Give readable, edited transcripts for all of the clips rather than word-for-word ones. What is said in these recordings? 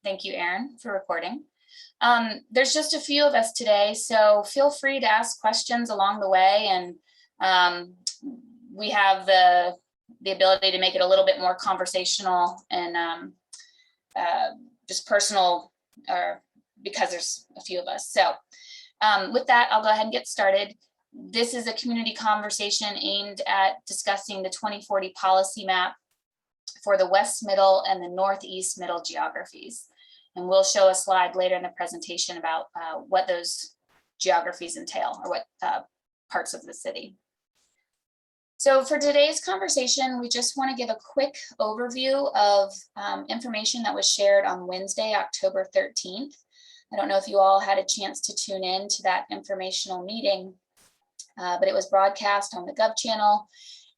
Thank you, Erin, for recording. There's just a few of us today, so feel free to ask questions along the way, and we have the ability to make it a little bit more conversational and just personal, because there's a few of us. So with that, I'll go ahead and get started. This is a community conversation aimed at discussing the 2040 policy map for the West Middle and the Northeast Middle geographies. And we'll show a slide later in the presentation about what those geographies entail, or what parts of the city. So for today's conversation, we just want to give a quick overview of information that was shared on Wednesday, October 13th. I don't know if you all had a chance to tune in to that informational meeting, but it was broadcast on the Gov channel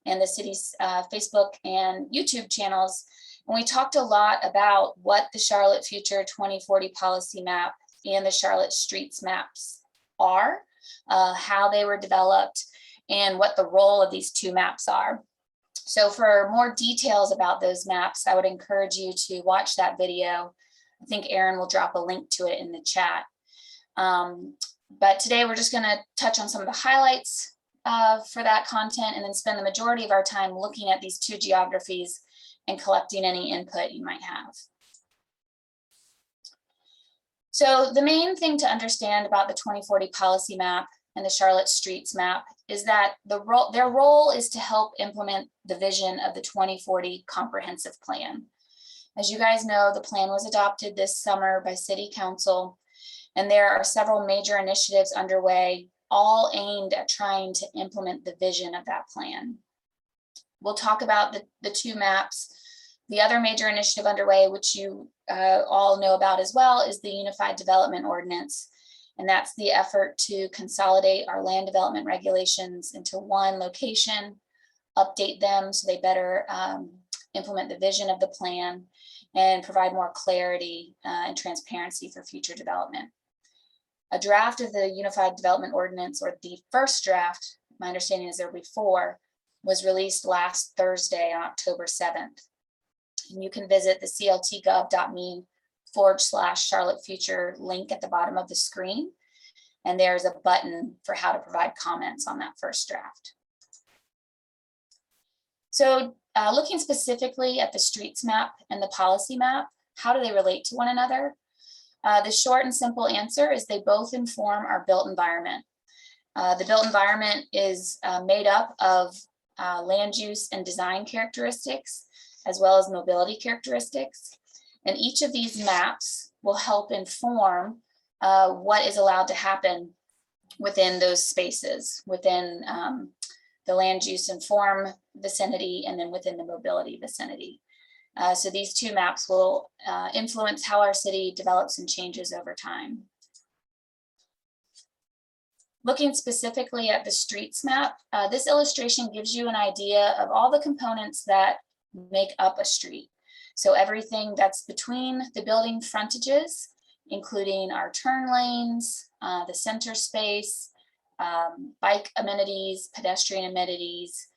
and the city's Facebook and YouTube channels. And we talked a lot about what the Charlotte Future 2040 policy map and the Charlotte Streets maps are, how they were developed, and what the role of these two maps are. So for more details about those maps, I would encourage you to watch that video. I think Erin will drop a link to it in the chat. But today we're just going to touch on some of the highlights for that content, and then spend the majority of our time looking at these two geographies and collecting any input you might have. So the main thing to understand about the 2040 policy map and the Charlotte Streets map is that their role is to help implement the vision of the 2040 comprehensive plan. As you guys know, the plan was adopted this summer by City Council, and there are several major initiatives underway, all aimed at trying to implement the vision of that plan. We'll talk about the two maps. The other major initiative underway, which you all know about as well, is the Unified Development Ordinance. And that's the effort to consolidate our land development regulations into one location, update them so they better implement the vision of the plan, and provide more clarity and transparency for future development. A draft of the Unified Development Ordinance, or the first draft, my understanding is there will be 4, was released last Thursday on October 7th. And you can visit the cltgov.me/Charlotte Future link at the bottom of the screen. And there's a button for how to provide comments on that first draft. So looking specifically at the streets map and the policy map, how do they relate to one another? The short and simple answer is they both inform our built environment. The built environment is made up of land use and design characteristics, as well as mobility characteristics. And each of these maps will help inform what is allowed to happen within those spaces, within the land use and form vicinity, and then within the mobility vicinity. So these two maps will influence how our city develops and changes over time. Looking specifically at the streets map, this illustration gives you an idea of all the components that make up a street. So everything that's between the building frontages, including our turn lanes, the center space, bike amenities, pedestrian amenities,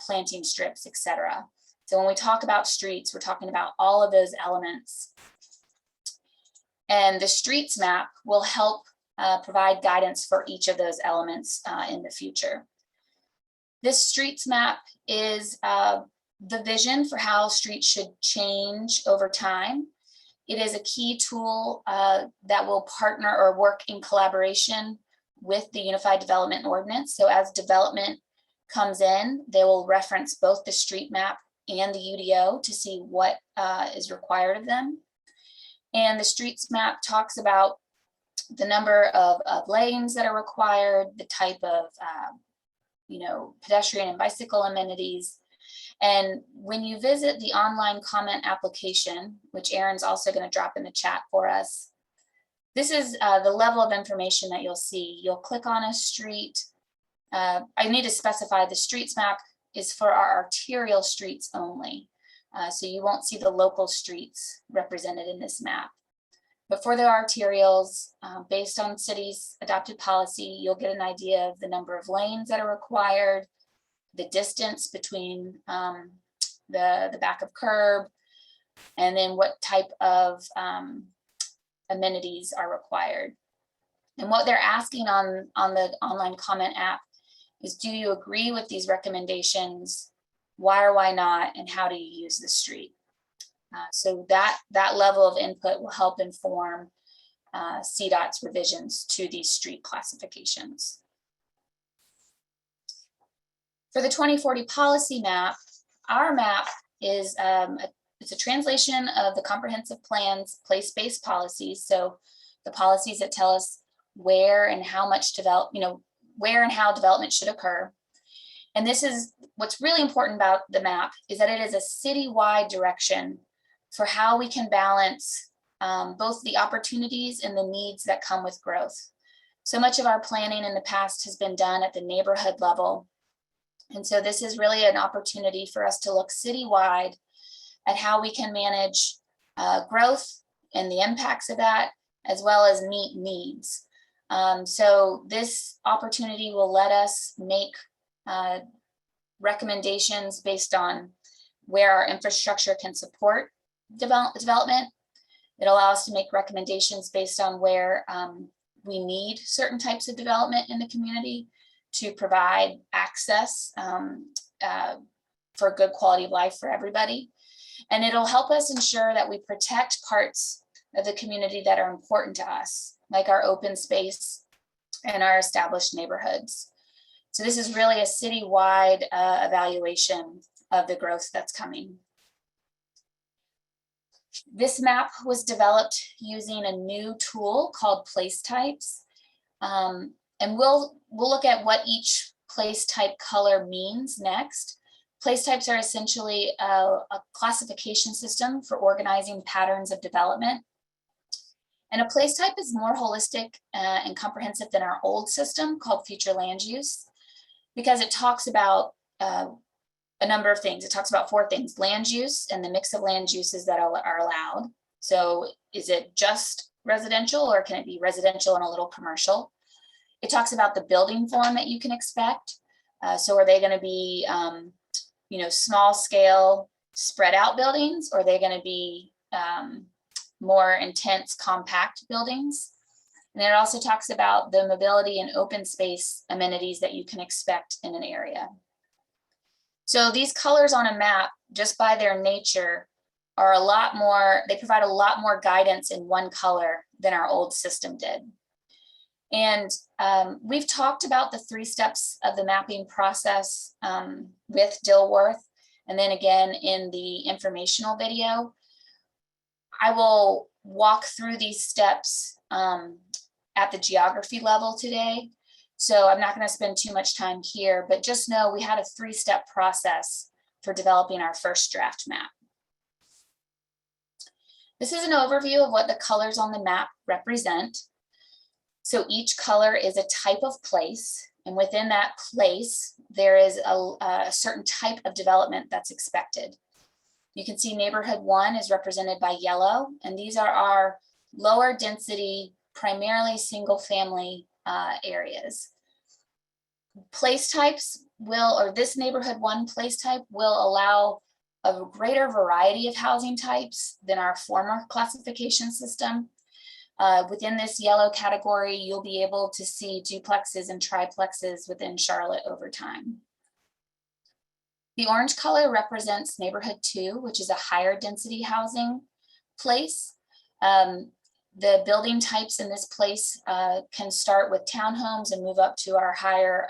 planting strips, etc. So when we talk about streets, we're talking about all of those elements. And the streets map will help provide guidance for each of those elements in the future. This streets map is the vision for how streets should change over time. It is a key tool that will partner or work in collaboration with the Unified Development Ordinance. So as development comes in, they will reference both the street map and the UDO to see what is required of them. And the streets map talks about the number of lanes that are required, the type of pedestrian and bicycle amenities. And when you visit the online comment application, which Erin's also going to drop in the chat for us, this is the level of information that you'll see. You'll click on a street. I need to specify the streets map is for our arterial streets only. So you won't see the local streets represented in this map. But for the arterials, based on city's adopted policy, you'll get an idea of the number of lanes that are required, the distance between the back of curb, and then what type of amenities are required. And what they're asking on the online comment app is, do you agree with these recommendations? Why or why not? And how do you use the street? So that level of input will help inform CDOT's revisions to these street classifications. For the 2040 policy map, our map is it's a translation of the comprehensive plan's place-based policies. So the policies that tell us where and how much where and how development should occur. And this is what's really important about the map, is that it is a citywide direction for how we can balance both the opportunities and the needs that come with growth. So much of our planning in the past has been done at the neighborhood level. And so this is really an opportunity for us to look citywide at how we can manage growth and the impacts of that, as well as meet needs. So this opportunity will let us make recommendations based on where our infrastructure can support development. It'll allow us to make recommendations based on where we need certain types of development in the community to provide access for good quality of life for everybody. And it'll help us ensure that we protect parts of the community that are important to us, like our open space and our established neighborhoods. So this is really a citywide evaluation of the growth that's coming. This map was developed using a new tool called place types. And we'll look at what each place type color means next. Place types are essentially a classification system for organizing patterns of development. And a place type is more holistic and comprehensive than our old system called future land use, because it talks about a number of things. It talks about 4 things: land use and the mix of land uses that are allowed. So is it just residential, or can it be residential and a little commercial? It talks about the building form that you can expect. So are they going to be small scale spread out buildings, or are they going to be more intense compact buildings? And it also talks about the mobility and open space amenities that you can expect in an area. So these colors on a map, just by their nature, are a lot more, they provide a lot more guidance in one color than our old system did. And we've talked about the 3 steps of the mapping process with Dilworth, and then again in the informational video. I will walk through these steps at the geography level today. So I'm not going to spend too much time here, but just know we had a 3-step process for developing our first draft map. This is an overview of what the colors on the map represent. So each color is a type of place, and within that place, there is a certain type of development that's expected. You can see neighborhood 1 is represented by yellow, and these are our lower density, primarily single family areas. Place types this neighborhood 1 place type will allow a greater variety of housing types than our former classification system. Within this yellow category, you'll be able to see duplexes and triplexes within Charlotte over time. The orange color represents neighborhood 2, which is a higher density housing place. The building types in this place can start with townhomes and move up to our higher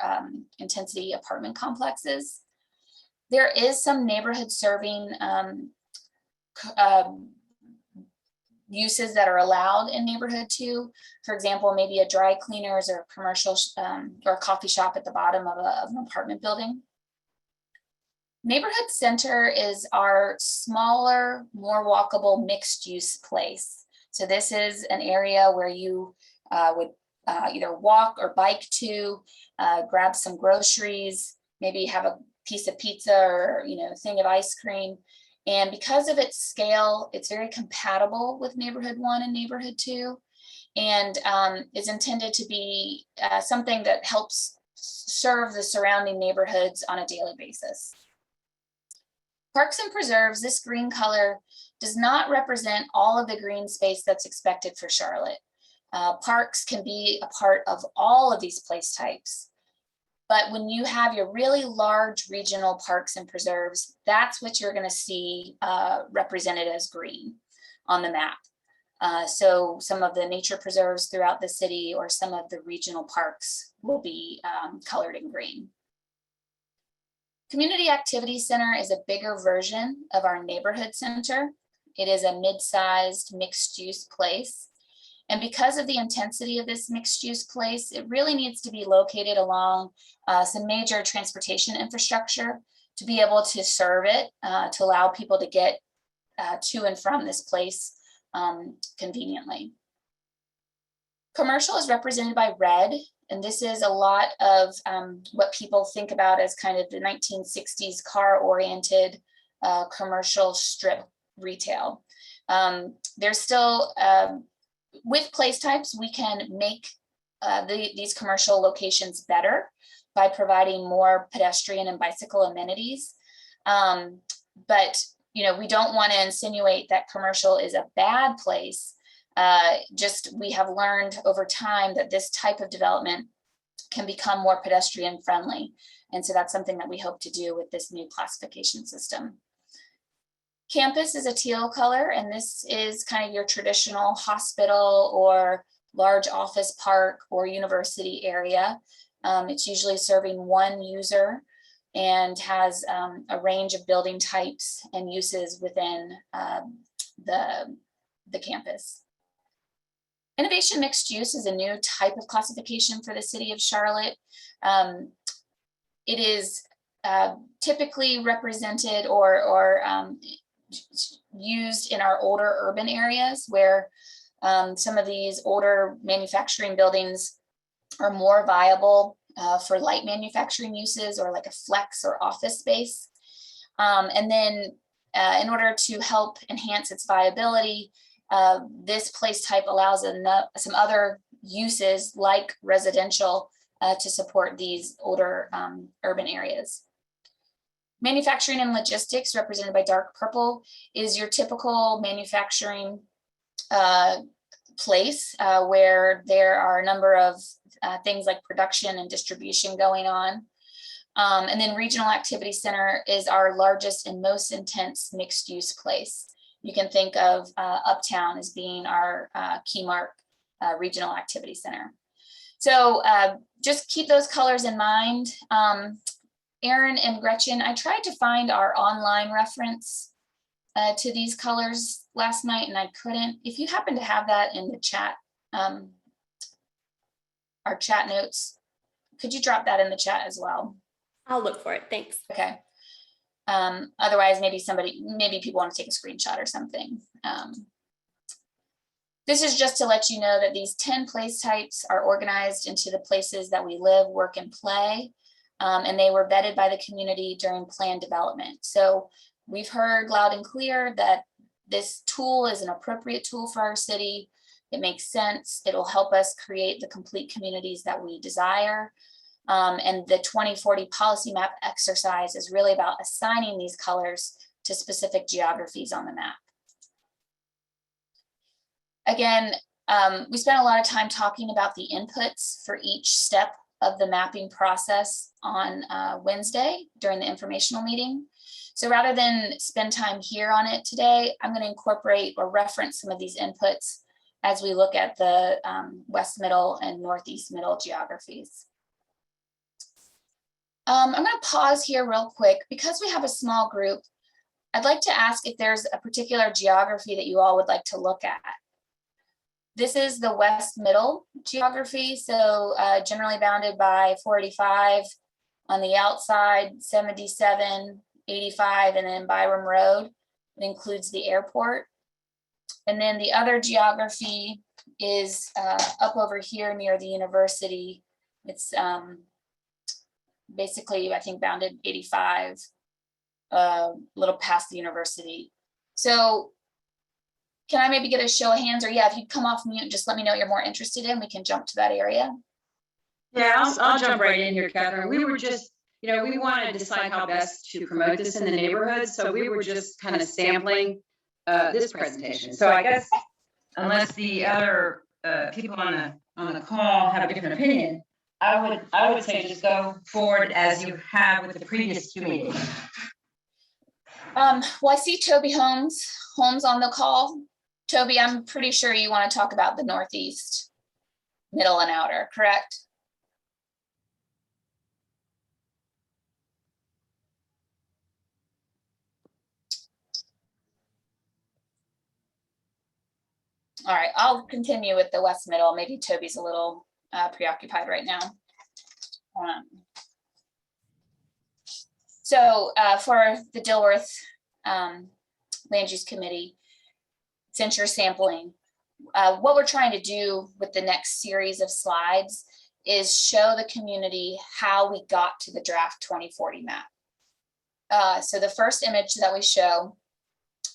intensity apartment complexes. There is some neighborhood serving uses that are allowed in neighborhood 2. For example, maybe a dry cleaners or a commercial or a coffee shop at the bottom of an apartment building. Neighborhood center is our smaller, more walkable mixed use place. So this is an area where you would either walk or bike to, grab some groceries, maybe have a piece of pizza or a thing of ice cream. And because of its scale, it's very compatible with neighborhood 1 and neighborhood 2, and is intended to be something that helps serve the surrounding neighborhoods on a daily basis. Parks and preserves, this green color does not represent all of the green space that's expected for Charlotte. Parks can be a part of all of these place types. But when you have your really large regional parks and preserves, that's what you're going to see represented as green on the map. So some of the nature preserves throughout the city or some of the regional parks will be colored in green. Community Activity Center is a bigger version of our neighborhood center. It is a mid-sized mixed-use place. And because of the intensity of this mixed-use place, it really needs to be located along some major transportation infrastructure to be able to serve it, to allow people to get to and from this place conveniently. Commercial is represented by red, and this is a lot of what people think about as kind of the 1960s car-oriented commercial strip retail. There's still, with place types, we can make these commercial locations better by providing more pedestrian and bicycle amenities. But we don't want to insinuate that commercial is a bad place. Just we have learned over time that this type of development can become more pedestrian friendly. And so that's something that we hope to do with this new classification system. Campus is a teal color, and this is kind of your traditional hospital or large office park or university area. It's usually serving one user and has a range of building types and uses within the campus. Innovation mixed use is a new type of classification for the city of Charlotte. It is typically represented or used in our older urban areas where some of these older manufacturing buildings are more viable for light manufacturing uses or like a flex or office space. And then in order to help enhance its viability, this place type allows some other uses like residential to support these older urban areas. Manufacturing and logistics, represented by dark purple, is your typical manufacturing place where there are a number of things like production and distribution going on. And then Regional Activity Center is our largest and most intense mixed use place. You can think of Uptown as being our key mark Regional Activity Center. So just keep those colors in mind. Aaron and Gretchen, I tried to find our online reference to these colors last night and I couldn't. If you happen to have that in the chat, our chat notes, could you drop that in the chat as well? I'll look for it, thanks. Okay. Otherwise, maybe people want to take a screenshot or something. This is just to let you know that these 10 place types are organized into the places that we live, work, and play. And they were vetted by the community during plan development. So we've heard loud and clear that this tool is an appropriate tool for our city. It makes sense. It'll help us create the complete communities that we desire. And the 2040 policy map exercise is really about assigning these colors to specific geographies on the map. Again, we spent a lot of time talking about the inputs for each step of the mapping process on Wednesday during the informational meeting. So rather than spend time here on it today, I'm going to incorporate or reference some of these inputs as we look at the West Middle and Northeast Middle geographies. I'm going to pause here real quick. Because we have a small group, I'd like to ask if there's a particular geography that you all would like to look at. This is the West Middle geography, so generally bounded by 485 on the outside, 77, 85, and then Byram Road. It includes the airport. And then the other geography is up over here near the university. It's basically, I think, bounded 85, a little past the university. So can I maybe get a show of hands, or yeah, if you come off mute, just let me know what you're more interested in. We can jump to that area. Yeah, I'll jump right in here, Catherine. We were just, we want to decide how best to promote this in the neighborhood. So we were just kind of sampling this presentation. So I guess unless the other people on the call have a different opinion, I would say just go forward as you have with the previous two meetings. Well, I see Toby Holmes on the call. Toby, I'm pretty sure you want to talk about the Northeast, middle and outer, correct? All right, I'll continue with the West Middle. Maybe Toby's a little preoccupied right now. So for the Dilworth Land Use Committee, since you're sampling, what we're trying to do with the next series of slides is show the community how we got to the draft 2040 map. So the first image that we show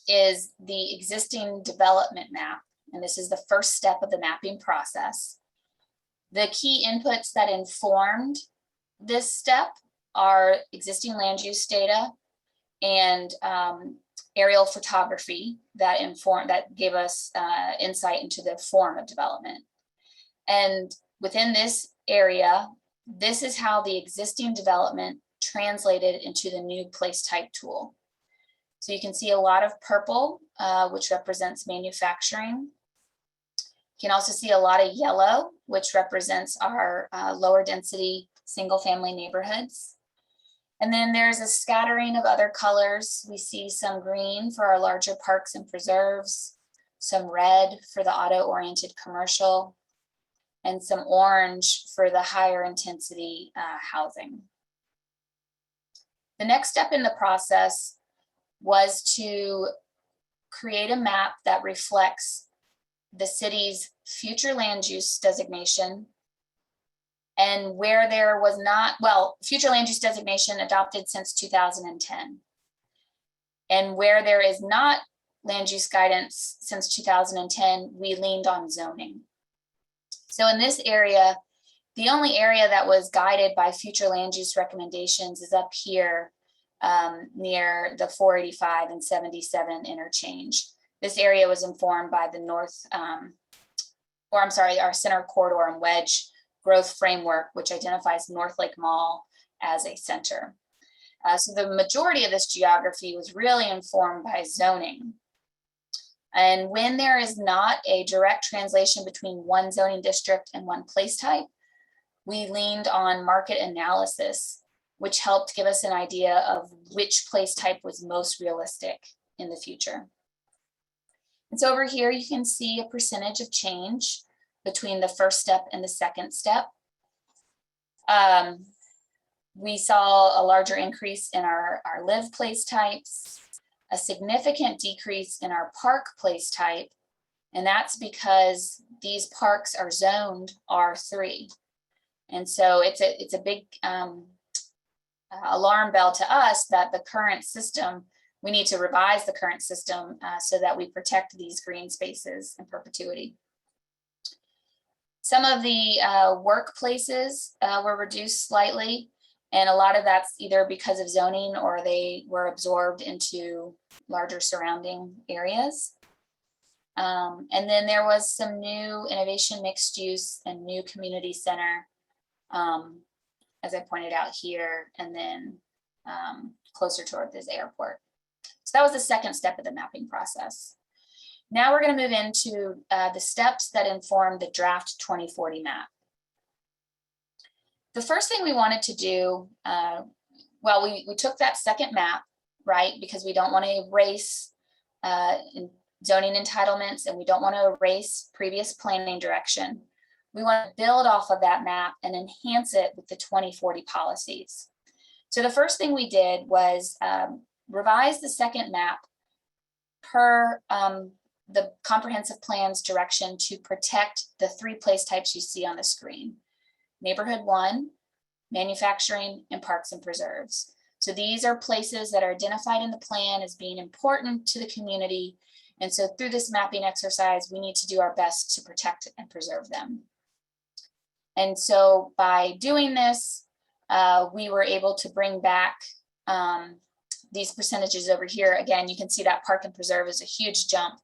is the existing development map, and this is the first step of the mapping process. The key inputs that informed this step are existing land use data and aerial photography that gave us insight into the form of development. And within this area, this is how the existing development translated into the new place type tool. So you can see a lot of purple, which represents manufacturing. You can also see a lot of yellow, which represents our lower density single family neighborhoods. And then there's a scattering of other colors. We see some green for our larger parks and preserves, some red for the auto-oriented commercial, and some orange for the higher intensity housing. The next step in the process was to create a map that reflects the city's future land use designation, and where there was not, well, future land use designation adopted since 2010. And where there is not land use guidance since 2010, we leaned on zoning. So in this area, the only area that was guided by future land use recommendations is up here near the 485 and 77 interchange. This area was informed by the our center corridor and wedge growth framework, which identifies North Lake Mall as a center. So the majority of this geography was really informed by zoning. And when there is not a direct translation between one zoning district and one place type, we leaned on market analysis, which helped give us an idea of which place type was most realistic in the future. And so over here, you can see a percentage of change between the first step and the second step. We saw a larger increase in our live place types, a significant decrease in our park place type, and that's because these parks are zoned R3. And so it's a big alarm bell to us that the current system, we need to revise the current system so that we protect these green spaces in perpetuity. Some of the workplaces were reduced slightly, and a lot of that's either because of zoning or they were absorbed into larger surrounding areas. And then there was some new innovation mixed use and new community center, as I pointed out here, and then closer toward this airport. So that was the second step of the mapping process. Now we're going to move into the steps that inform the draft 2040 map. The first thing we wanted to do, well, we took that second map, right, because we don't want to erase zoning entitlements and we don't want to erase previous planning direction. We want to build off of that map and enhance it with the 2040 policies. So the first thing we did was revise the second map per the comprehensive plan's direction to protect the three place types you see on the screen: neighborhood 1, manufacturing, and parks and preserves. So these are places that are identified in the plan as being important to the community. And so through this mapping exercise, we need to do our best to protect and preserve them. And so by doing this, we were able to bring back these percentages over here. Again, you can see that park and preserve is a huge jump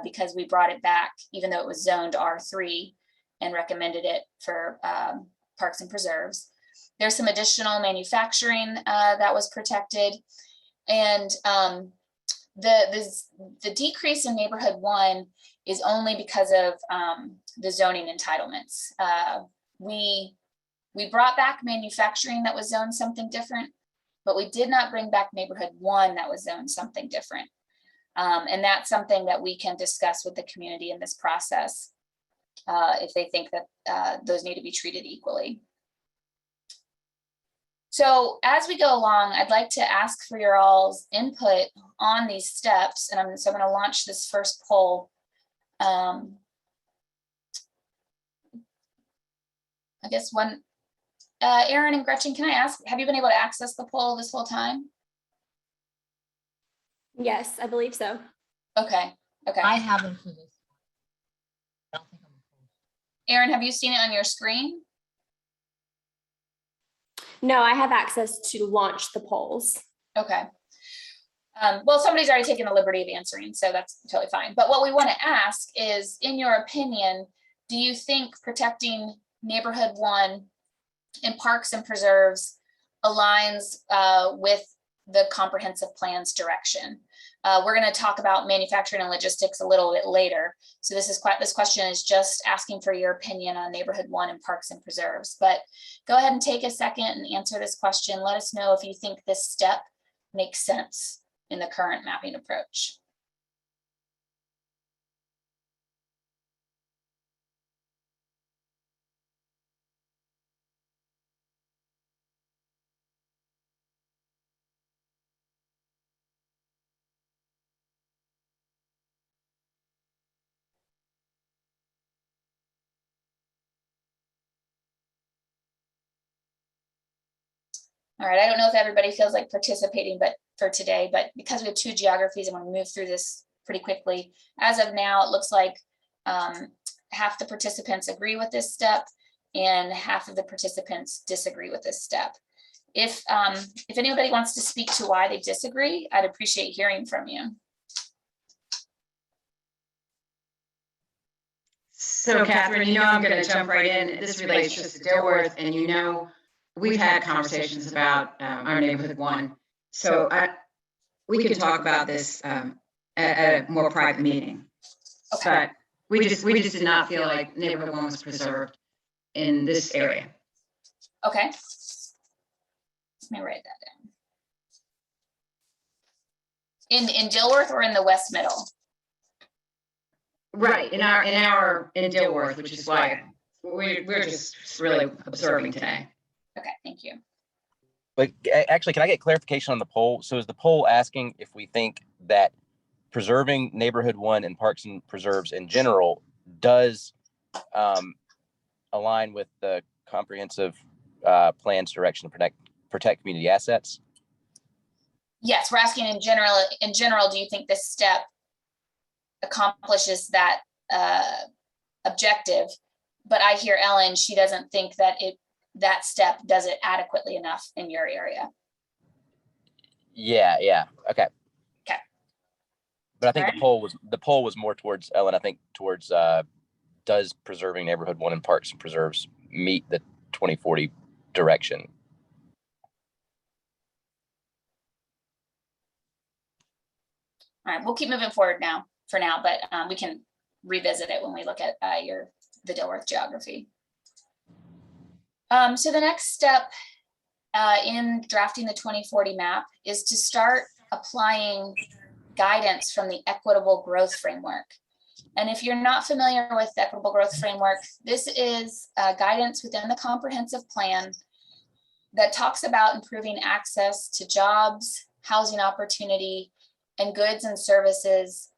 because we brought it back, even though it was zoned R3 and recommended it for parks and preserves. There's some additional manufacturing that was protected. And the decrease in neighborhood 1 is only because of the zoning entitlements. We brought back manufacturing that was zoned something different, but we did not bring back neighborhood 1 that was zoned something different. And that's something that we can discuss with the community in this process if they think that those need to be treated equally. So as we go along, I'd like to ask for your all's input on these steps. And so I'm going to launch this first poll. I guess Erin and Gretchen, can I ask, have you been able to access the poll this whole time? Yes, I believe so. Okay. I haven't for this. I don't think I'm. Erin, have you seen it on your screen? No, I have access to launch the polls. Okay. Well, somebody's already taken the liberty of answering, so that's totally fine. But what we want to ask is, in your opinion, do you think protecting neighborhood 1 in parks and preserves aligns with the comprehensive plan's direction? We're going to talk about manufacturing and logistics a little bit later. So this question is just asking for your opinion on neighborhood 1 in parks and preserves. But go ahead and take a second and answer this question. Let us know if you think this step makes sense in the current mapping approach. All right, I don't know if everybody feels like participating for today, but because we have 2 geographies, I'm going to move through this pretty quickly. As of now, it looks like half the participants agree with this step and half of the participants disagree with this step. If anybody wants to speak to why they disagree, I'd appreciate hearing from you. So Catherine, I'm going to jump right in. This relates just to Dilworth, and we've had conversations about our neighborhood 1. So we can talk about this at a more private meeting. Okay. But we just did not feel like neighborhood 1 was preserved in this area. Okay. Let me write that down. In Dilworth or in the West Middle? Right, in Dilworth, which is why we're just really observing today. Okay, thank you. But actually, can I get clarification on the poll? So is the poll asking if we think that preserving neighborhood 1 and parks and preserves in general does align with the comprehensive plan's direction to protect community assets? Yes, we're asking in general, do you think this step accomplishes that objective? But I hear Ellen, she doesn't think that that step does it adequately enough in your area. Yeah. Okay. But I think Right. the poll was more towards Ellen. I think towards does preserving neighborhood 1 and parks and preserves meet the 2040 direction? All right, we'll keep moving forward for now, but we can revisit it when we look at the Dilworth geography. So the next step in drafting the 2040 map is to start applying guidance from the equitable growth framework. And if you're not familiar with the equitable growth framework, this is guidance within the comprehensive plan that talks about improving access to jobs, housing opportunity, and goods and services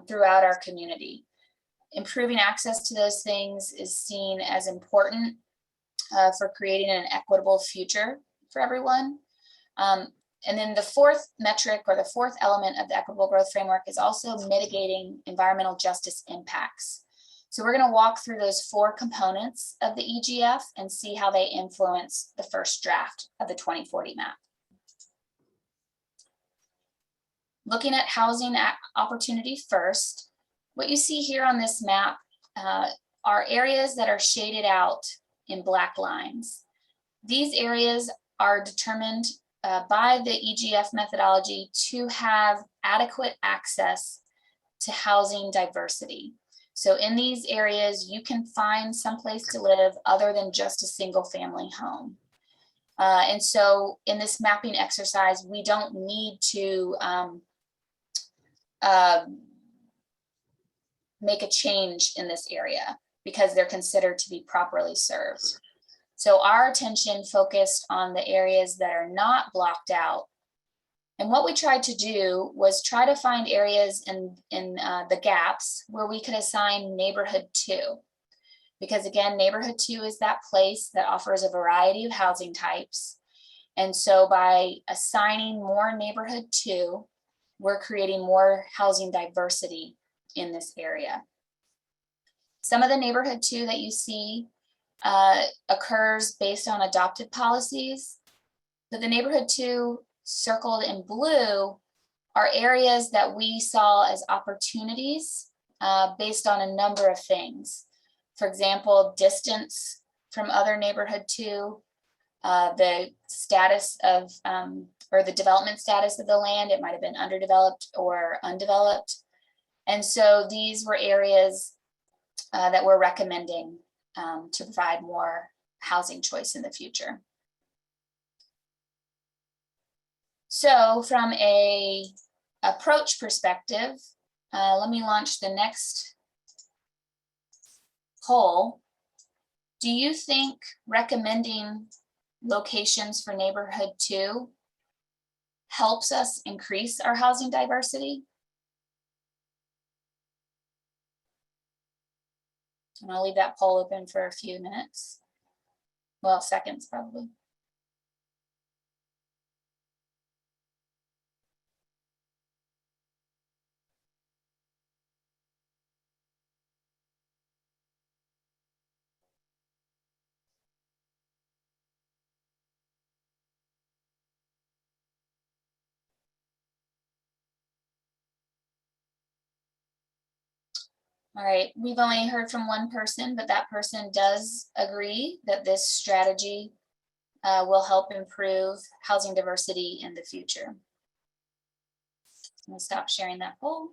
throughout our community. Improving access to those things is seen as important for creating an equitable future for everyone. And then the 4th metric, or the 4th element of the equitable growth framework, is also mitigating environmental justice impacts. So we're going to walk through those 4 components of the EGF and see how they influence the first draft of the 2040 map. Looking at housing opportunity first, what you see here on this map are areas that are shaded out in black lines. These areas are determined by the EGF methodology to have adequate access to housing diversity. So in these areas, you can find someplace to live other than just a single family home. And so in this mapping exercise, we don't need to make a change in this area because they're considered to be properly served. So our attention focused on the areas that are not blocked out. And what we tried to do was try to find areas in the gaps where we could assign neighborhood 2. Because again, neighborhood 2 is that place that offers a variety of housing types. And so by assigning more neighborhood 2, we're creating more housing diversity in this area. Some of the neighborhood 2 that you see occurs based on adopted policies, but the neighborhood 2 circled in blue are areas that we saw as opportunities based on a number of things. For example, distance from other neighborhood 2, the status of, or the development status of the land, it might have been underdeveloped or undeveloped. And so these were areas that we're recommending to provide more housing choice in the future. So from a approach perspective, let me launch the next poll. Do you think recommending locations for neighborhood 2 helps us increase our housing diversity? And I'll leave that poll open for a few minutes. Well, seconds probably. All right, we've only heard from one person, but that person does agree that this strategy will help improve housing diversity in the future. I'm gonna stop sharing that poll.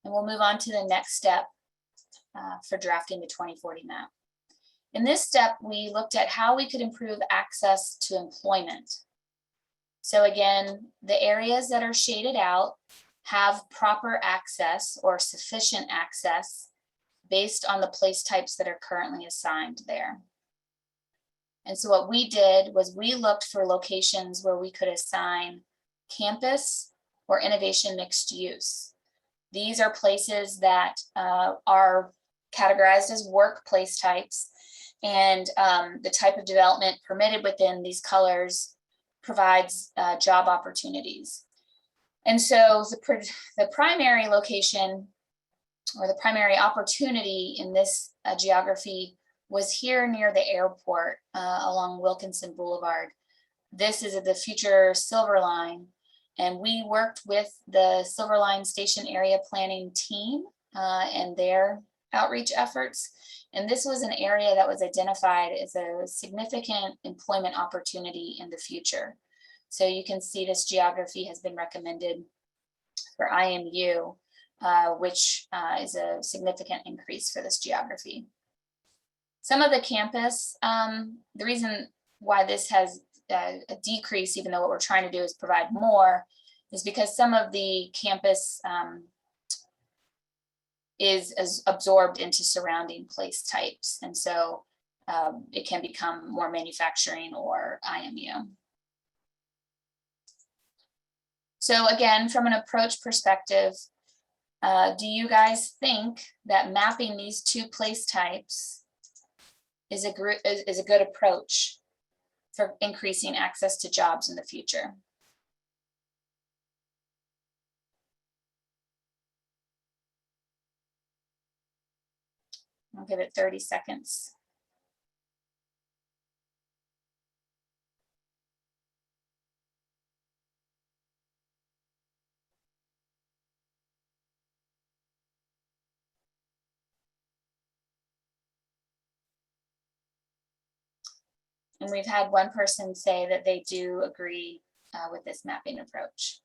And we'll move on to the next step for drafting the 2040 map. In this step, we looked at how we could improve access to employment. So again, the areas that are shaded out have proper access or sufficient access based on the place types that are currently assigned there. And so what we did was we looked for locations where we could assign campus or innovation mixed use. These are places that are categorized as workplace types, and the type of development permitted within these colors provides job opportunities. And so the primary location or the primary opportunity in this geography was here near the airport along Wilkinson Boulevard. This is the future Silver Line, and we worked with the Silver Line Station area planning team and their outreach efforts. And this was an area that was identified as a significant employment opportunity in the future. So you can see this geography has been recommended for IMU, which is a significant increase for this geography. Some of the campus, the reason why this has a decrease, even though what we're trying to do is provide more, is because some of the campus is absorbed into surrounding place types. And so it can become more manufacturing or IMU. So again, from an approach perspective, do you guys think that mapping these 2 place types is a good approach for increasing access to jobs in the future? I'll give it 30 seconds. And we've had one person say that they do agree with this mapping approach.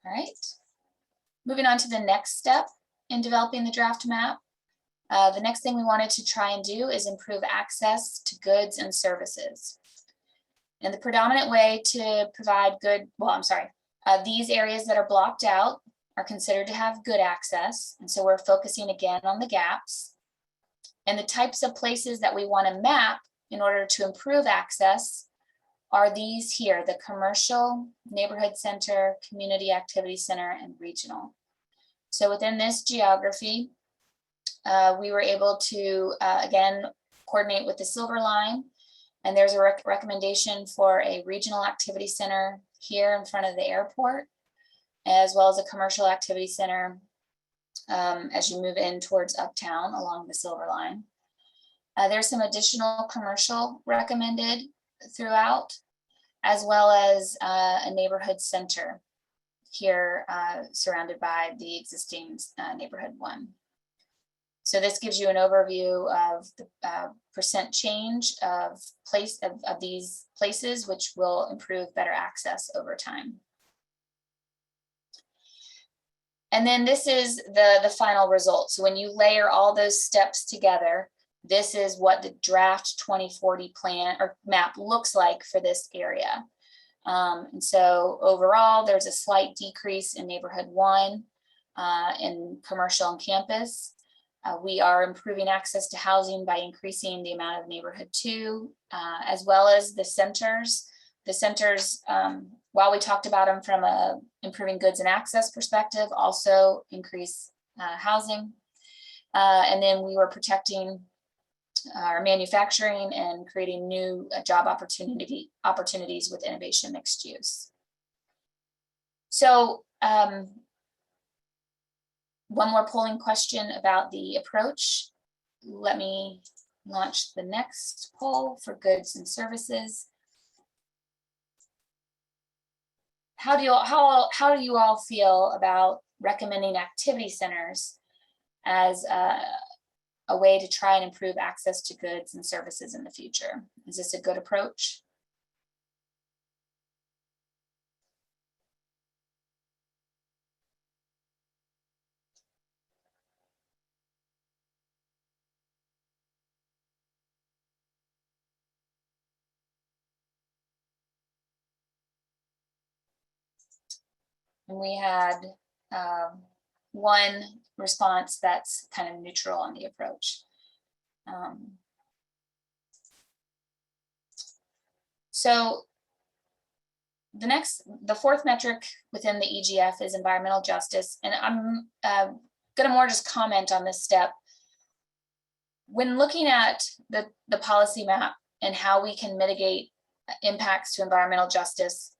All right. Moving on to the next step in developing the draft map. The next thing we wanted to try and do is improve access to goods and services. And the predominant way to provide these areas that are blocked out are considered to have good access. And so we're focusing again on the gaps. And the types of places that we want to map in order to improve access are these here: the commercial, neighborhood center, community activity center, and regional. So within this geography, we were able to, again, coordinate with the Silver Line. And there's a recommendation for a regional activity center here in front of the airport, as well as a commercial activity center as you move in towards Uptown along the Silver Line. There's some additional commercial recommended throughout, as well as a neighborhood center here surrounded by the existing neighborhood 1. So this gives you an overview of the percent change of these places, which will improve better access over time. And then this is the final result. So when you layer all those steps together, this is what the draft 2040 plan or map looks like for this area. And so overall, there's a slight decrease in neighborhood 1 in commercial and campus. We are improving access to housing by increasing the amount of neighborhood 2, as well as the centers. The centers, while we talked about them from a improving goods and access perspective, also increase housing. And then we were protecting our manufacturing and creating new job opportunities with innovation mixed use. So one more polling question about the approach. Let me launch the next poll for goods and services. How do you all feel about recommending activity centers as a way to try and improve access to goods and services in the future? Is this a good approach? And we had one response that's kind of neutral on the approach. So the fourth metric within the EGF is environmental justice. And I'm gonna more just comment on this step. When looking at the policy map and how we can mitigate impacts to environmental justice,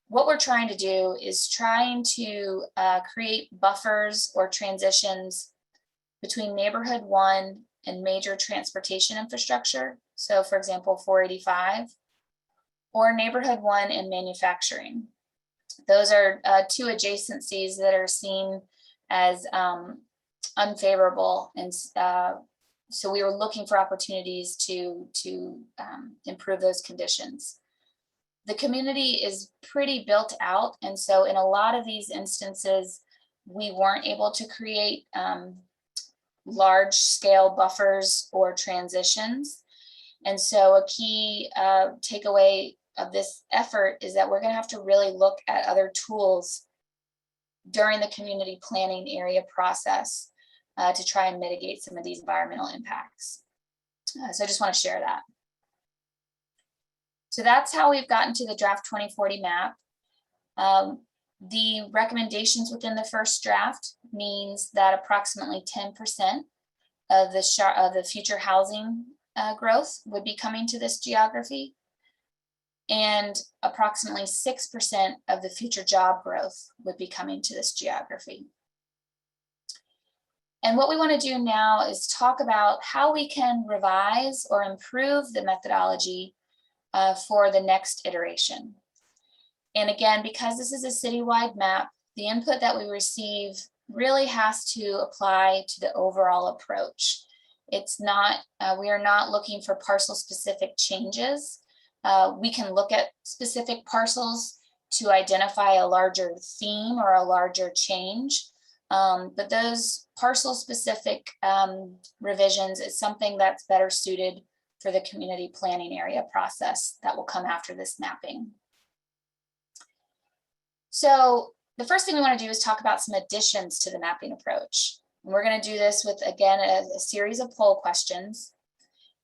what we're trying to do is trying to create buffers or transitions between neighborhood 1 and major transportation infrastructure. So for example, 485, or neighborhood 1 and manufacturing. Those are two adjacencies that are seen as unfavorable. And so we were looking for opportunities to improve those conditions. The community is pretty built out. And so in a lot of these instances, we weren't able to create large scale buffers or transitions. And so a key takeaway of this effort is that we're going to have to really look at other tools during the community planning area process to try and mitigate some of these environmental impacts. So I just want to share that. So that's how we've gotten to the draft 2040 map. The recommendations within the first draft means that approximately 10% of the future housing growth would be coming to this geography, and approximately 6% of the future job growth would be coming to this geography. And what we want to do now is talk about how we can revise or improve the methodology for the next iteration. And again, because this is a citywide map, the input that we receive really has to apply to the overall approach. It's not, we are not looking for parcel specific changes. We can look at specific parcels to identify a larger theme or a larger change. But those parcel specific revisions is something that's better suited for the community planning area process that will come after this mapping. So the first thing we want to do is talk about some additions to the mapping approach. And we're going to do this with, again, a series of poll questions.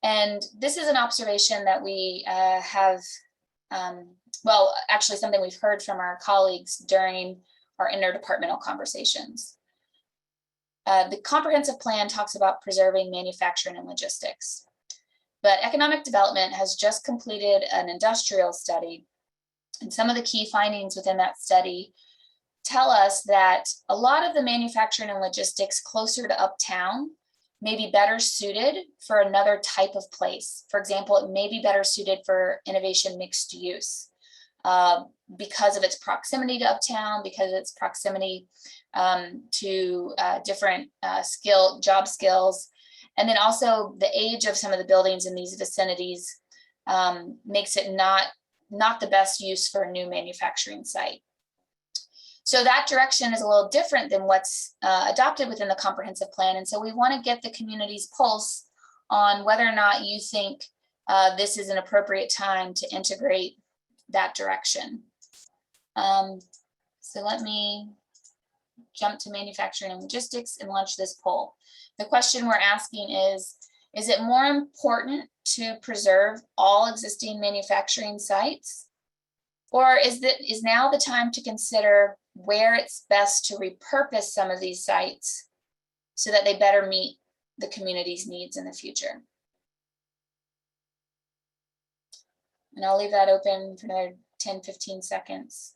And this is an observation that we have, well, actually something we've heard from our colleagues during our interdepartmental conversations. The comprehensive plan talks about preserving manufacturing and logistics, but economic development has just completed an industrial study. And some of the key findings within that study tell us that a lot of the manufacturing and logistics closer to uptown may be better suited for another type of place. For example, it may be better suited for innovation mixed use because of its proximity to uptown, because of its proximity to different job skills. And then also the age of some of the buildings in these vicinities makes it not the best use for a new manufacturing site. So that direction is a little different than what's adopted within the comprehensive plan. And so we want to get the community's pulse on whether or not you think this is an appropriate time to integrate that direction. So let me jump to manufacturing and logistics and launch this poll. The question we're asking is it more important to preserve all existing manufacturing sites? Or is now the time to consider where it's best to repurpose some of these sites so that they better meet the community's needs in the future? And I'll leave that open for another 10, 15 seconds.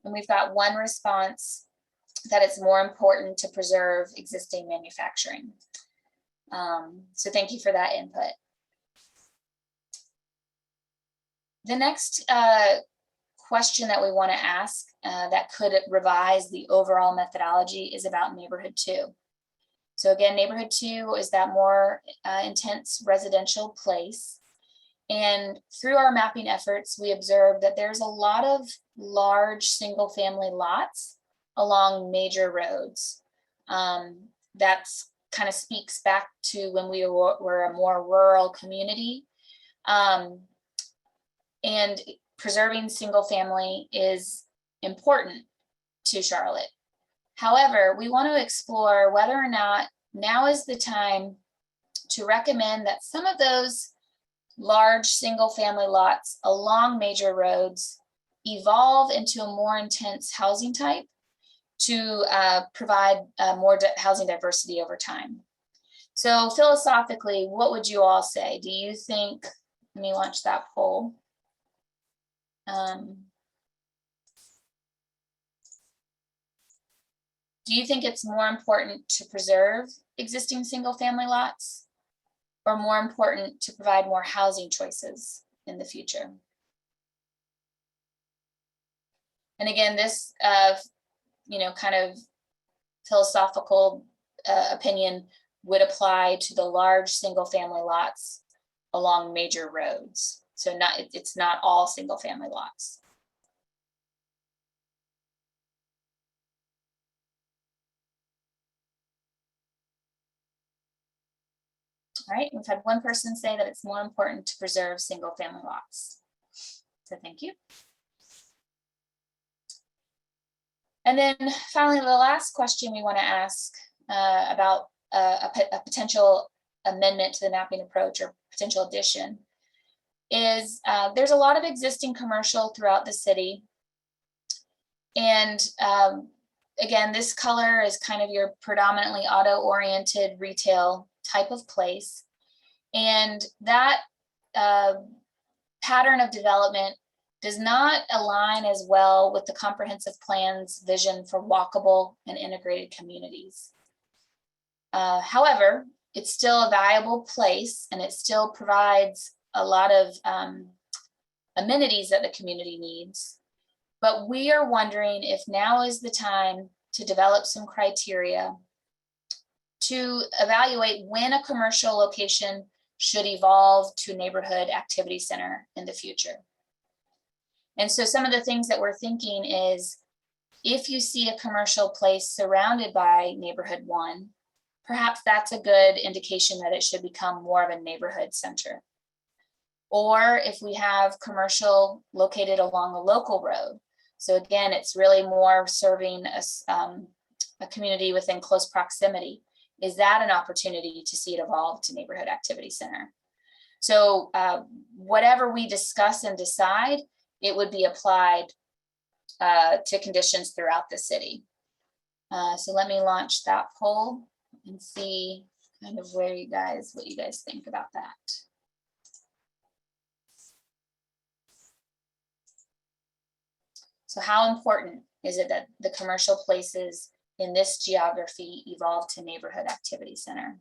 And we've got one response that it's more important to preserve existing manufacturing. So thank you for that input. The next question that we want to ask that could revise the overall methodology is about neighborhood 2. So again, neighborhood 2 is that more intense residential place. And through our mapping efforts, we observed that there's a lot of large single family lots along major roads. That's kind of speaks back to when we were a more rural community. And preserving single family is important to Charlotte. However, we want to explore whether or not now is the time to recommend that some of those large single family lots along major roads evolve into a more intense housing type to provide more housing diversity over time. So philosophically, what would you all say? Do you think, let me launch that poll. Do you think it's more important to preserve existing single family lots, or more important to provide more housing choices in the future? And again, this kind of philosophical opinion would apply to the large single family lots along major roads. So it's not all single family lots. All right, we've had one person say that it's more important to preserve single family lots. So thank you. And then finally, the last question we want to ask about a potential amendment to the mapping approach or potential addition is there's a lot of existing commercial throughout the city. And again, this color is kind of your predominantly auto-oriented retail type of place. And that pattern of development does not align as well with the comprehensive plan's vision for walkable and integrated communities. However, it's still a valuable place, and it still provides a lot of amenities that the community needs. But we are wondering if now is the time to develop some criteria to evaluate when a commercial location should evolve to a neighborhood activity center in the future. And so some of the things that we're thinking is, if you see a commercial place surrounded by neighborhood 1, perhaps that's a good indication that it should become more of a neighborhood center. Or if we have commercial located along a local road. So again, it's really more serving a community within close proximity. Is that an opportunity to see it evolve to neighborhood activity center? So whatever we discuss and decide, it would be applied to conditions throughout the city. So let me launch that poll and see kind of what you guys think about that. So how important is it that the commercial places in this geography evolve to neighborhood activity center?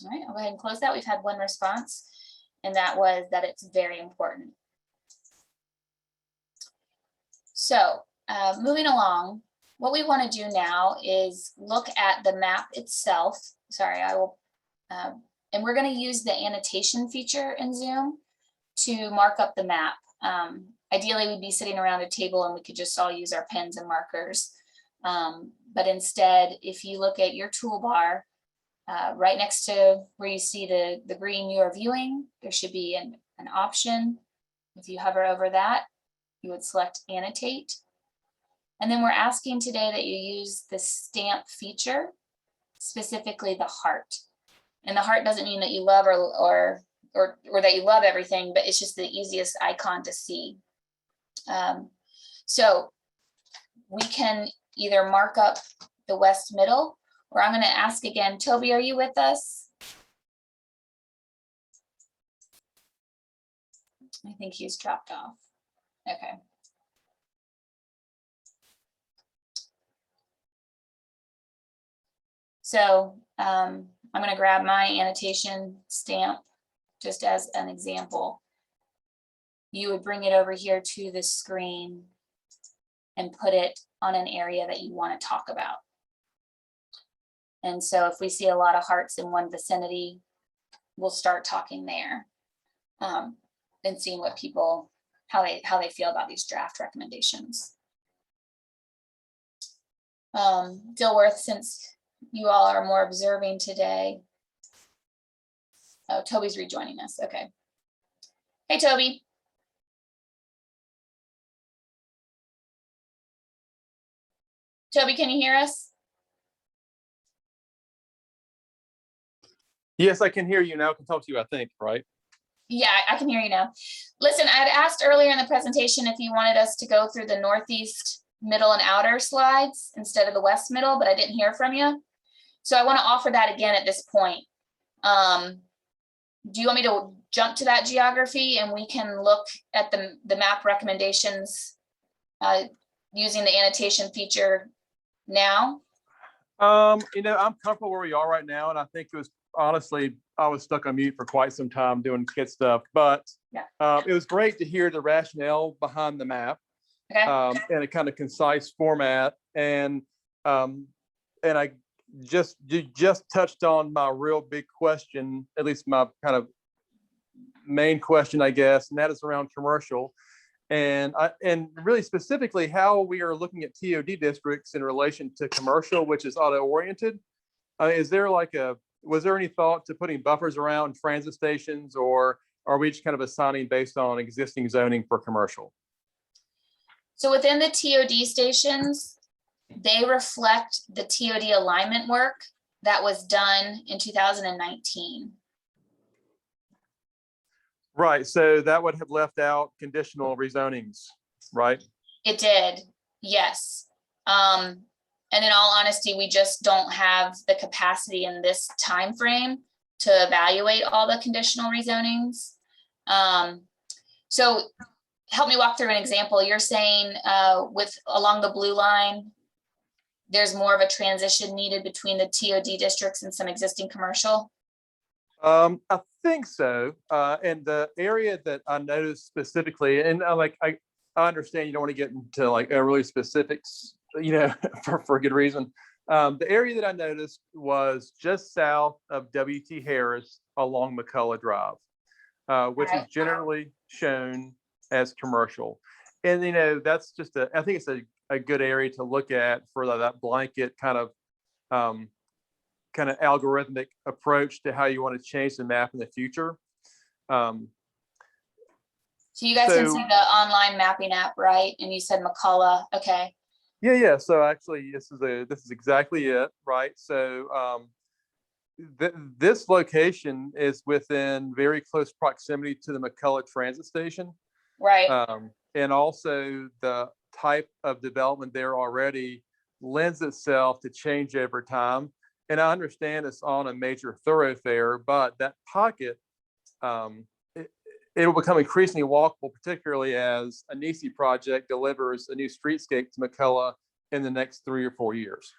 All right, I'll go ahead and close that. We've had one response, and that was that it's very important. So moving along, what we want to do now is look at the map itself. Sorry, I will, and we're going to use the annotation feature in Zoom to mark up the map. Ideally, we'd be sitting around a table and we could just all use our pens and markers. But instead, if you look at your toolbar, right next to where you see the green you are viewing, there should be an option. If you hover over that, you would select annotate. And then we're asking today that you use the stamp feature, specifically the heart. And the heart doesn't mean that you love or that you love everything, but it's just the easiest icon to see. So we can either mark up the west middle, or I'm going to ask again, Toby, are you with us? I think he's dropped off. Okay. So I'm going to grab my annotation stamp just as an example. You would bring it over here to the screen and put it on an area that you want to talk about. And so if we see a lot of hearts in one vicinity, we'll start talking there and seeing what people, how they feel about these draft recommendations. Dilworth, since you all are more observing today. Oh, Toby's rejoining us. Okay. Hey, Toby. Toby, can you hear us? Yes, I can hear you now. I can talk to you, I think, right? Yeah, I can hear you now. Listen, I'd asked earlier in the presentation if you wanted us to go through the northeast, middle, and outer slides instead of the west middle, but I didn't hear from you. So I want to offer that again at this point. Do you want me to jump to that geography and we can look at the map recommendations using the annotation feature now? You know, I'm comfortable where we are right now, and I think it was honestly, I was stuck on mute for quite some time doing kid stuff, but yeah. It was great to hear the rationale behind the map. Okay. In a kind of concise format, and I you just touched on my real big question, at least my kind of main question, I guess, and that is around commercial. And really specifically how we are looking at TOD districts in relation to commercial, which is auto-oriented. Is there was there any thought to putting buffers around transit stations, or are we just kind of assigning based on existing zoning for commercial? So within the TOD stations, they reflect the TOD alignment work that was done in 2019. Right, so that would have left out conditional rezonings, right? It did, yes. And in all honesty, we just don't have the capacity in this time frame to evaluate all the conditional rezonings. So help me walk through an example. You're saying along the blue line, there's more of a transition needed between the TOD districts and some existing commercial? I think so. And the area that I noticed specifically, and I understand you don't want to get into like really specifics, for good reason. The area that I noticed was just south of W.T. Harris along McCullough Drive, which is generally shown as commercial. And, that's just I think it's a good area to look at for that blanket kind of algorithmic approach to how you want to change the map in the future. So you guys can see the online mapping app, right? And you said McCullough, okay. Yeah. So actually, this is exactly it, right? So this location is within very close proximity to the McCullough transit station, right? And also the type of development there already lends itself to change over time. And I understand it's on a major thoroughfare, but that pocket, it will become increasingly walkable, particularly as a NISI project delivers a new streetscape to McCullough in the next 3 or 4 years.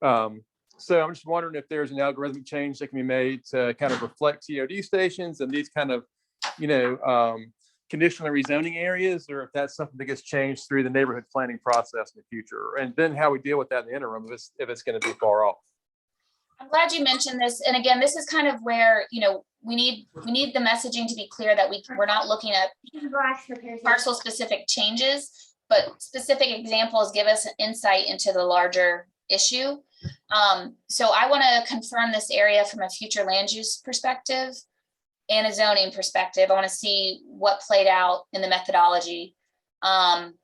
So I'm just wondering if there's an algorithmic change that can be made to kind of reflect TOD stations and these kind of, conditional rezoning areas, or if that's something that gets changed through the neighborhood planning process in the future, and then how we deal with that in the interim if it's going to be far off. I'm glad you mentioned this. And again, this is kind of where, we need the messaging to be clear that we're not looking at parcel specific changes, but specific examples give us an insight into the larger issue. So I want to confirm this area from a future land use perspective and a zoning perspective. I want to see what played out in the methodology. And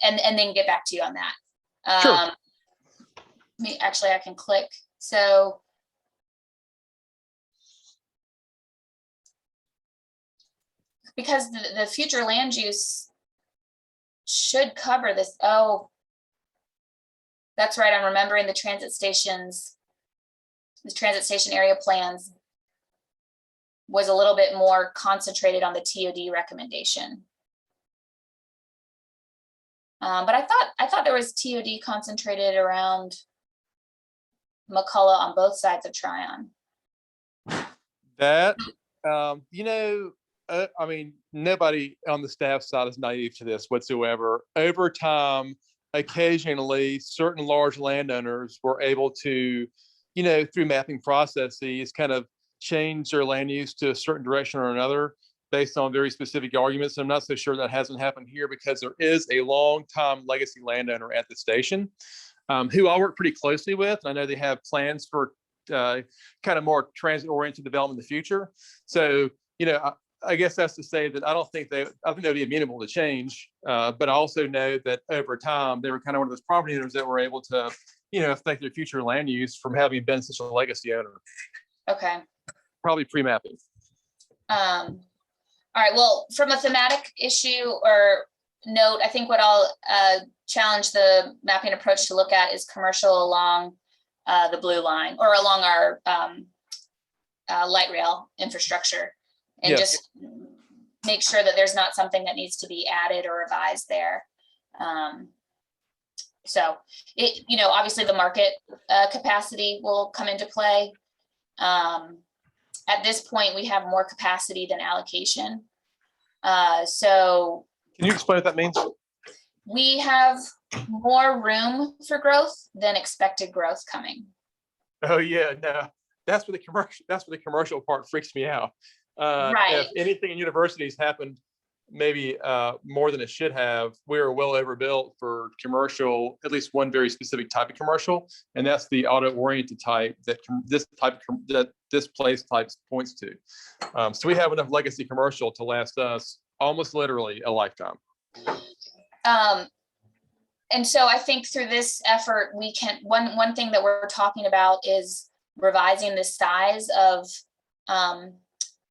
then get back to you on that. Sure. Actually, I can click. So because the future land use should cover this. Oh, that's right. I'm remembering the transit stations. The transit station area plans was a little bit more concentrated on the TOD recommendation. But I thought there was TOD concentrated around McCullough on both sides of Tryon. That, nobody on the staff side is naive to this whatsoever. Over time, occasionally, certain large landowners were able to, through mapping processes, kind of change their land use to a certain direction or another based on very specific arguments. I'm not so sure that hasn't happened here because there is a long-time legacy landowner at the station who I work pretty closely with. I know they have plans for kind of more transit-oriented development in the future. So, I guess that's to say that I think they'd be amenable to change. But I also know that over time, they were kind of one of those property owners that were able to, affect their future land use from having been such a legacy owner. Okay. Probably pre-mapping. All right. Well, from a thematic issue or note, I think what I'll challenge the mapping approach to look at is commercial along the blue line or along our light rail infrastructure, and just make sure that there's not something that needs to be added or revised there. So it, obviously the market capacity will come into play. At this point, we have more capacity than allocation. So can you explain what that means? We have more room for growth than expected growth coming. Oh yeah, no, that's where the commercial part freaks me out. Right. If anything in universities happened, maybe more than it should have, we're well overbuilt for commercial, at least one very specific type of commercial, and that's the auto-oriented type that this place type points to. So we have enough legacy commercial to last us almost literally a lifetime. And so I think through this effort, we can, one thing that we're talking about is revising the size of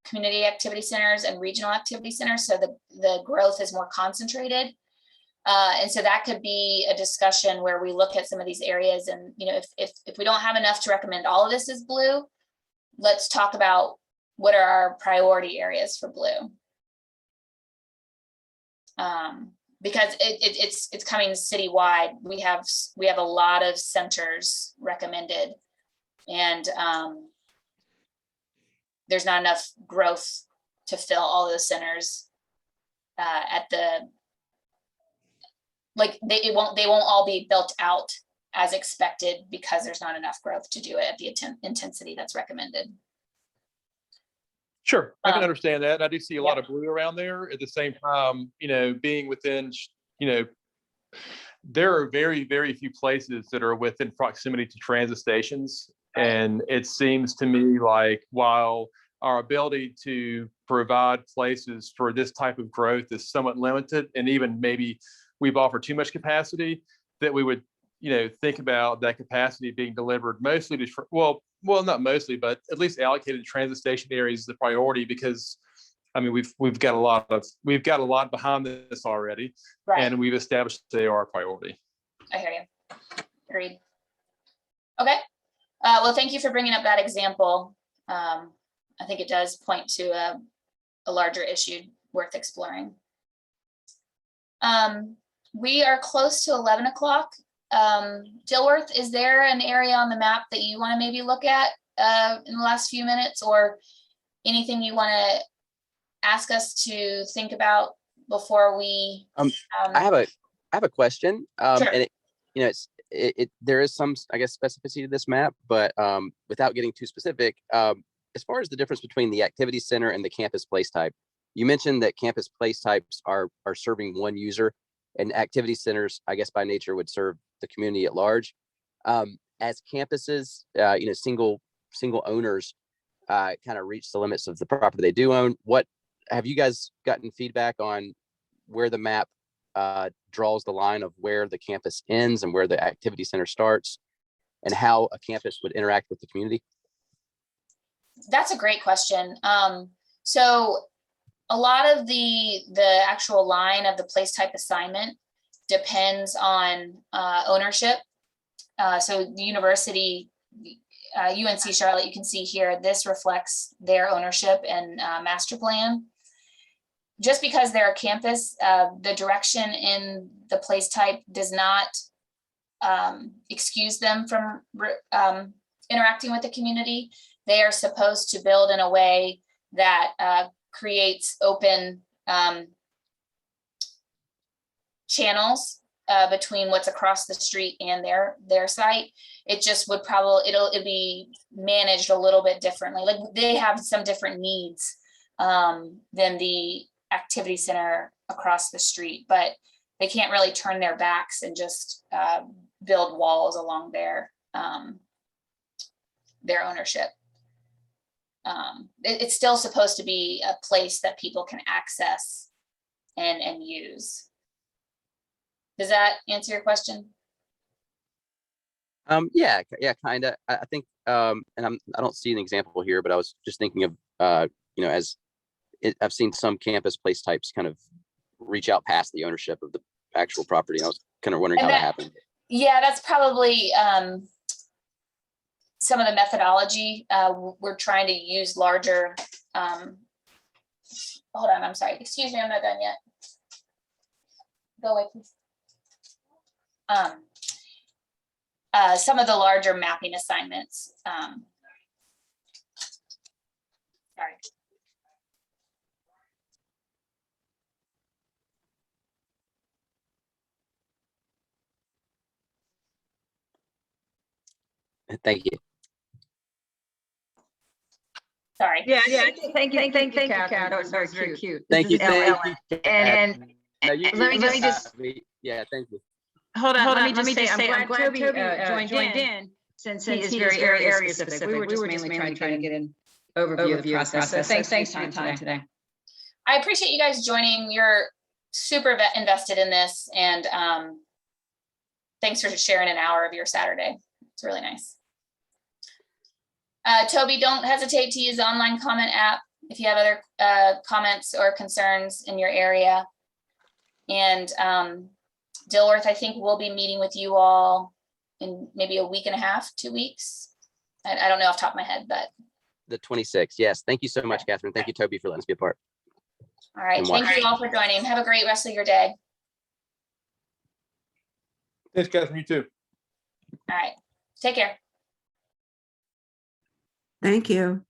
community activity centers and regional activity centers so that the growth is more concentrated. And so that could be a discussion where we look at some of these areas and, you know, if we don't have enough to recommend all of this as blue, let's talk about what are our priority areas for blue. Because it's coming citywide. We have a lot of centers recommended, and there's not enough growth to fill all those centers at the, like, they won't all be built out as expected because there's not enough growth to do it at the intensity that's recommended. Sure, I can understand that. I do see a lot yeah. of blue around there. At the same time, you know, being within, you know, there are very, very few places that are within proximity to transit stations. And it seems to me like while our ability to provide places for this type of growth is somewhat limited, and even maybe we've offered too much capacity, that we would, you know, think about that capacity being delivered mostly to, well, not mostly, but at least allocated transit station areas is the priority, because I mean, we've got a lot behind this already, Right. and we've established they are a priority. I hear you. Agreed. Okay. Well, thank you for bringing up that example. I think it does point to a larger issue worth exploring. We are close to 11 o'clock. Dilworth, is there an area on the map that you want to maybe look at in the last few minutes, or anything you want to ask us to think about before we? I have a question. Sure. And you know, there is some, I guess, specificity to this map, but without getting too specific, as far as the difference between the activity center and the campus place type, you mentioned that campus place types are serving one user, and activity centers, I guess, by nature would serve the community at large. As campuses, you know, single owners kind of reach the limits of the property they do own, what have you guys gotten feedback on where the map draws the line of where the campus ends and where the activity center starts, and how a campus would interact with the community? That's a great question. So a lot of the actual line of the place type assignment depends on ownership. So the university, UNC Charlotte, you can see here, this reflects their ownership and master plan. Just because they're a campus, the direction in the place type does not excuse them from interacting with the community. They are supposed to build in a way that creates open channels between what's across the street and their site. It just would it'll be managed a little bit differently. Like, they have some different needs than the activity center across the street, but they can't really turn their backs and just build walls along their ownership. It's still supposed to be a place that people can access and use. Does that answer your question? Yeah, kind of. I think, and I don't see an example here, but I was just thinking of, you know, I've seen some campus place types kind of reach out past the ownership of the actual property. I was kind of wondering how that happened. Yeah, that's probably some of the methodology. We're trying to use larger, hold on, I'm sorry. Excuse me, I'm not done yet. Go away, please. Some of the larger mapping assignments. Sorry. Thank you. Sorry. Yeah. Thank you, Kat. That was very cute. Thank you. Thank you. And No, let me just yeah, thank you. hold on. Let me just say I'm glad Toby joined in since he is very area specific. We were just mainly trying to get an overview of the process. So thanks for your time today. I appreciate you guys joining. You're super invested in this, and thanks for sharing an hour of your Saturday. It's really nice. Toby, don't hesitate to use the online comment app if you have other comments or concerns in your area. And Dilworth, I think we'll be meeting with you all in maybe a week and a half, 2 weeks. I don't know off the top of my head, but. The 26th. Yes. Thank you so much, Catherine. Thank you, Toby, for letting us be a part. All right. Thank you all for joining. Have a great rest of your day. Thanks, Catherine. You too. All right. Take care. Thank you.